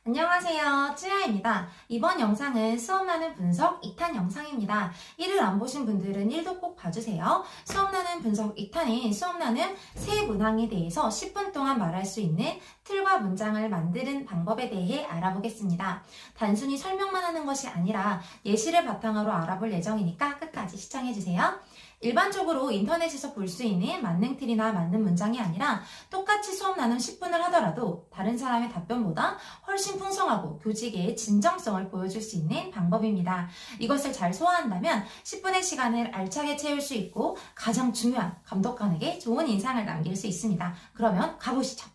안녕하세요. 쯔야입니다. 이번 영상은 수업나는 분석 2탄 영상입니다. 1을 안 보신 분들은 1도 꼭 봐주세요. 수업나는 분석 2탄인 수업나는 세 문항에 대해서 10분 동안 말할 수 있는 틀과 문장을 만드는 방법에 대해 알아보겠습니다. 단순히 설명만 하는 것이 아니라 예시를 바탕으로 알아볼 예정이니까 끝까지 시청해주세요. 일반적으로 인터넷에서 볼 수 있는 만능틀이나 맞는 문장이 아니라 똑같이 수업 나눔 10분을 하더라도 다른 사람의 답변보다 훨씬 풍성하고 교직의 진정성을 보여줄 수 있는 방법입니다. 이것을 잘 소화한다면 10분의 시간을 알차게 채울 수 있고 가장 중요한 감독관에게 좋은 인상을 남길 수 있습니다. 그러면 가보시죠.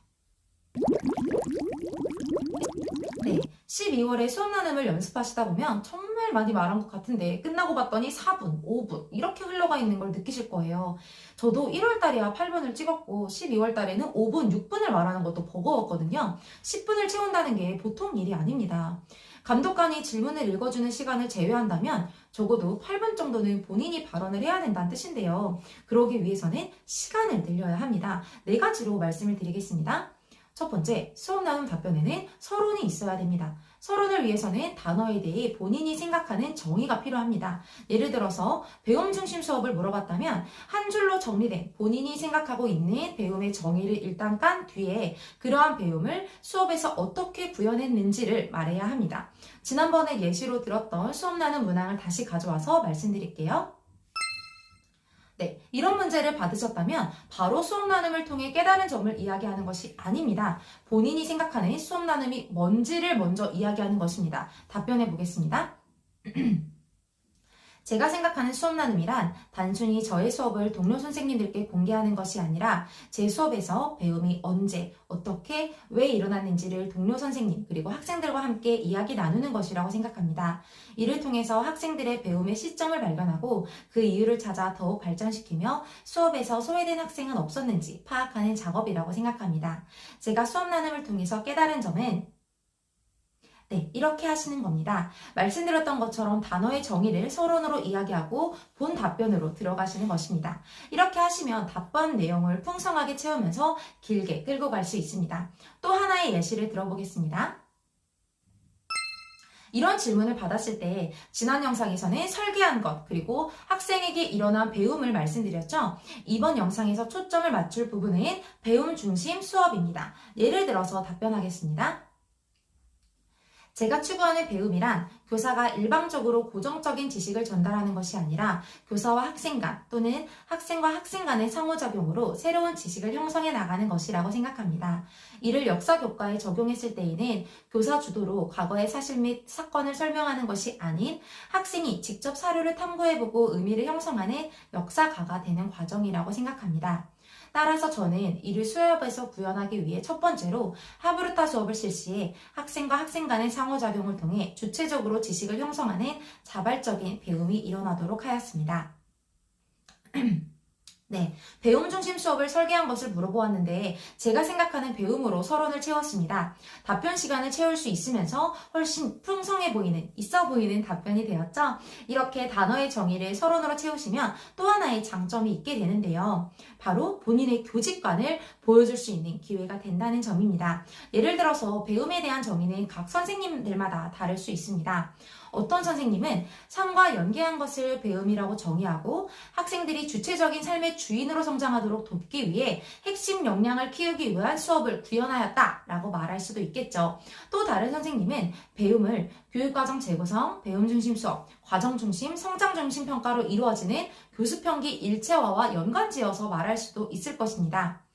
네, 12월에 수업 나눔을 연습하시다 보면 정말 많이 말한 것 같은데 끝나고 봤더니 4분, 5분 이렇게 흘러가 있는 걸 느끼실 거예요. 저도 1월 달에야 8분을 찍었고 12월 달에는 5분, 6분을 말하는 것도 버거웠거든요. 10분을 채운다는 게 보통 일이 아닙니다. 감독관이 질문을 읽어주는 시간을 제외한다면 적어도 8분 정도는 본인이 발언을 해야 된다는 뜻인데요. 그러기 위해서는 시간을 늘려야 합니다. 네 가지로 말씀을 드리겠습니다. 첫 번째, 수업 나눔 답변에는 서론이 있어야 됩니다. 서론을 위해서는 단어에 대해 본인이 생각하는 정의가 필요합니다. 예를 들어서 배움 중심 수업을 물어봤다면 한 줄로 정리된 본인이 생각하고 있는 배움의 정의를 일단 깐 뒤에 그러한 배움을 수업에서 어떻게 구현했는지를 말해야 합니다. 지난번에 예시로 들었던 수업 나눔 문항을 다시 가져와서 말씀드릴게요. 네, 이런 문제를 받으셨다면 바로 수업 나눔을 통해 깨달은 점을 이야기하는 것이 아닙니다. 본인이 생각하는 수업 나눔이 뭔지를 먼저 이야기하는 것입니다. 답변해 보겠습니다. 제가 생각하는 수업 나눔이란 단순히 저의 수업을 동료 선생님들께 공개하는 것이 아니라 제 수업에서 배움이 언제, 어떻게, 왜 일어났는지를 동료 선생님 그리고 학생들과 함께 이야기 나누는 것이라고 생각합니다. 이를 통해서 학생들의 배움의 시점을 발견하고 그 이유를 찾아 더욱 발전시키며 수업에서 소외된 학생은 없었는지 파악하는 작업이라고 생각합니다. 제가 수업 나눔을 통해서 깨달은 점은 네, 이렇게 하시는 겁니다. 말씀드렸던 것처럼 단어의 정의를 서론으로 이야기하고 본 답변으로 들어가시는 것입니다. 이렇게 하시면 답변 내용을 풍성하게 채우면서 길게 끌고 갈 수 있습니다. 또 하나의 예시를 들어보겠습니다. 이런 질문을 받았을 때 지난 영상에서는 설계한 것 그리고 학생에게 일어난 배움을 말씀드렸죠. 이번 영상에서 초점을 맞출 부분은 배움 중심 수업입니다. 예를 들어서 답변하겠습니다. 제가 추구하는 배움이란 교사가 일방적으로 고정적인 지식을 전달하는 것이 아니라 교사와 학생 간 또는 학생과 학생 간의 상호작용으로 새로운 지식을 형성해 나가는 것이라고 생각합니다. 이를 역사 교과에 적용했을 때에는 교사 주도로 과거의 사실 및 사건을 설명하는 것이 아닌 학생이 직접 사료를 탐구해보고 의미를 형성하는 역사가가 되는 과정이라고 생각합니다. 따라서 저는 이를 수업에서 구현하기 위해 첫 번째로 하브루타 수업을 실시해 학생과 학생 간의 상호작용을 통해 주체적으로 지식을 형성하는 자발적인 배움이 일어나도록 하였습니다. 네, 배움 중심 수업을 설계한 것을 물어보았는데 제가 생각하는 배움으로 서론을 채웠습니다. 답변 시간을 채울 수 있으면서 훨씬 풍성해 보이는, 있어 보이는 답변이 되었죠? 이렇게 단어의 정의를 서론으로 채우시면 또 하나의 장점이 있게 되는데요. 바로 본인의 교직관을 보여줄 수 있는 기회가 된다는 점입니다. 예를 들어서 배움에 대한 정의는 각 선생님들마다 다를 수 있습니다. 어떤 선생님은 삶과 연계한 것을 배움이라고 정의하고 학생들이 주체적인 삶의 주인으로 성장하도록 돕기 위해 핵심 역량을 키우기 위한 수업을 구현하였다라고 말할 수도 있겠죠. 또 다른 선생님은 배움을 교육과정 재구성, 배움 중심 수업, 과정 중심, 성장 중심 평가로 이루어지는 교수평기 일체화와 연관지어서 말할 수도 있을 것입니다.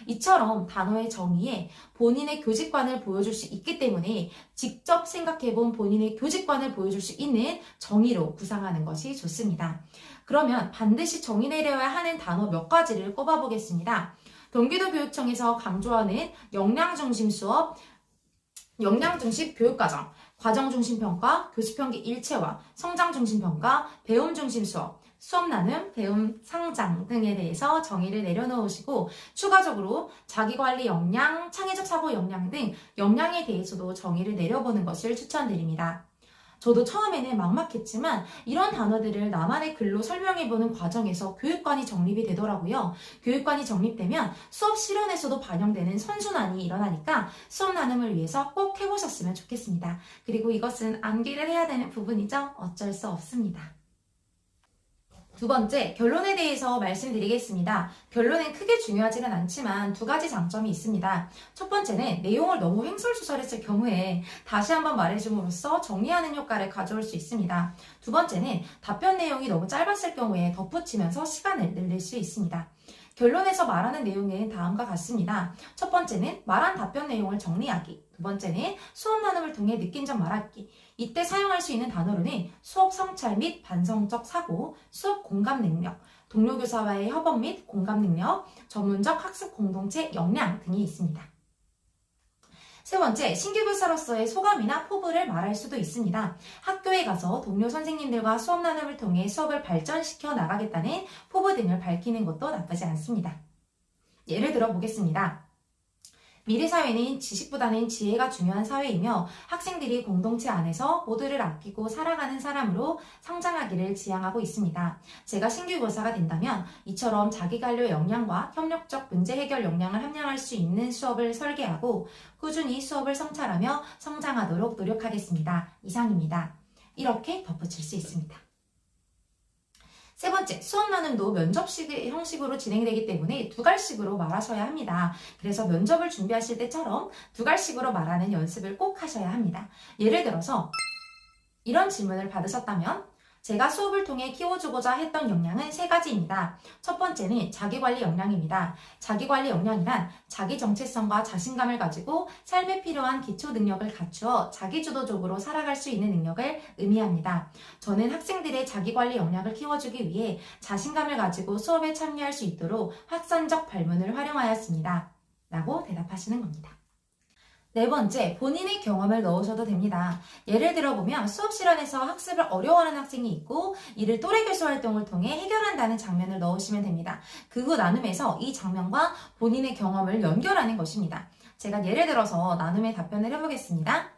이처럼 단어의 정의에 본인의 교직관을 보여줄 수 있기 때문에 직접 생각해본 본인의 교직관을 보여줄 수 있는 정의로 구상하는 것이 좋습니다. 그러면 반드시 정의 내려야 하는 단어 몇 가지를 꼽아보겠습니다. 경기도교육청에서 강조하는 역량중심 수업, 역량중심 교육과정, 과정중심 평가, 교수평기 일체화, 성장중심 평가, 배움중심 수업, 수업 나눔, 배움 상장 등에 대해서 정의를 내려놓으시고 추가적으로 자기관리 역량, 창의적 사고 역량 등 역량에 대해서도 정의를 내려보는 것을 추천드립니다. 저도 처음에는 막막했지만 이런 단어들을 나만의 글로 설명해보는 과정에서 교육관이 정립이 되더라고요. 교육관이 정립되면 수업 실현에서도 반영되는 선순환이 일어나니까 수업 나눔을 위해서 꼭 해보셨으면 좋겠습니다. 그리고 이것은 암기를 해야 되는 부분이죠. 어쩔 수 없습니다. 두 번째, 결론에 대해서 말씀드리겠습니다. 결론은 크게 중요하지는 않지만 두 가지 장점이 있습니다. 첫 번째는 내용을 너무 횡설수설했을 경우에 다시 한번 말해줌으로써 정리하는 효과를 가져올 수 있습니다. 두 번째는 답변 내용이 너무 짧았을 경우에 덧붙이면서 시간을 늘릴 수 있습니다. 결론에서 말하는 내용은 다음과 같습니다. 첫 번째는 말한 답변 내용을 정리하기. 두 번째는 수업 나눔을 통해 느낀 점 말하기. 이때 사용할 수 있는 단어로는 수업 성찰 및 반성적 사고, 수업 공감 능력, 동료 교사와의 협업 및 공감 능력, 전문적 학습 공동체 역량 등이 있습니다. 세 번째, 신규 교사로서의 소감이나 포부를 말할 수도 있습니다. 학교에 가서 동료 선생님들과 수업 나눔을 통해 수업을 발전시켜 나가겠다는 포부 등을 밝히는 것도 나쁘지 않습니다. 예를 들어 보겠습니다. 미래 사회는 지식보다는 지혜가 중요한 사회이며 학생들이 공동체 안에서 모두를 아끼고 살아가는 사람으로 성장하기를 지향하고 있습니다. 제가 신규 교사가 된다면 이처럼 자기관리 역량과 협력적 문제 해결 역량을 함양할 수 있는 수업을 설계하고 꾸준히 수업을 성찰하며 성장하도록 노력하겠습니다. 이상입니다. 이렇게 덧붙일 수 있습니다. 세 번째, 수업 나눔도 면접 형식으로 진행되기 때문에 두 갈식으로 말하셔야 합니다. 그래서 면접을 준비하실 때처럼 두 갈식으로 말하는 연습을 꼭 하셔야 합니다. 예를 들어서 이런 질문을 받으셨다면 제가 수업을 통해 키워주고자 했던 역량은 세 가지입니다. 첫 번째는 자기관리 역량입니다. 자기관리 역량이란 자기 정체성과 자신감을 가지고 삶에 필요한 기초 능력을 갖추어 자기주도적으로 살아갈 수 있는 능력을 의미합니다. 저는 학생들의 자기관리 역량을 키워주기 위해 자신감을 가지고 수업에 참여할 수 있도록 확산적 발문을 활용하였습니다. 라고 대답하시는 겁니다. 네 번째, 본인의 경험을 넣으셔도 됩니다. 예를 들어보면 수업 실현에서 학습을 어려워하는 학생이 있고 이를 또래 교수 활동을 통해 해결한다는 장면을 넣으시면 됩니다. 그 후 나눔에서 이 장면과 본인의 경험을 연결하는 것입니다. 제가 예를 들어서 나눔에 답변을 해보겠습니다.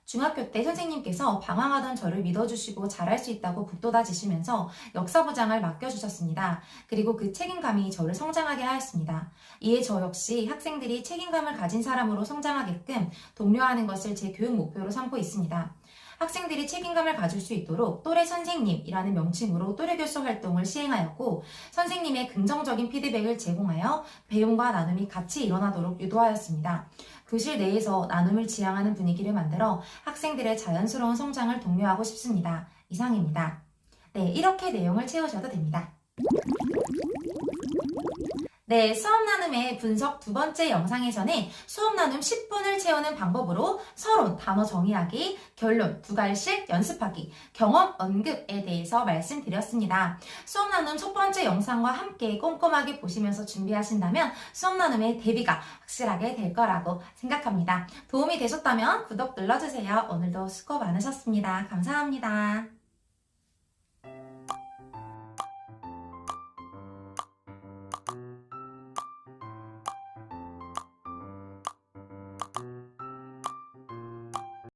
중학교 때 선생님께서 방황하던 저를 믿어주시고 잘할 수 있다고 북돋아주시면서 역사부장을 맡겨주셨습니다. 그리고 그 책임감이 저를 성장하게 하였습니다. 이에 저 역시 학생들이 책임감을 가진 사람으로 성장하게끔 독려하는 것을 제 교육 목표로 삼고 있습니다. 학생들이 책임감을 가질 수 있도록 또래 선생님이라는 명칭으로 또래 교수 활동을 시행하였고 선생님의 긍정적인 피드백을 제공하여 배움과 나눔이 같이 일어나도록 유도하였습니다. 교실 내에서 나눔을 지향하는 분위기를 만들어 학생들의 자연스러운 성장을 독려하고 싶습니다. 이상입니다. 네, 이렇게 내용을 채우셔도 됩니다. 네, 수업 나눔의 분석 두 번째 영상에서는 수업 나눔 10분을 채우는 방법으로 서론, 단어 정의하기, 결론, 두 갈씩 연습하기, 경험 언급에 대해서 말씀드렸습니다. 수업 나눔 첫 번째 영상과 함께 꼼꼼하게 보시면서 준비하신다면 수업 나눔의 대비가 확실하게 될 거라고 생각합니다. 도움이 되셨다면 구독 눌러주세요. 오늘도 수고 많으셨습니다. 감사합니다.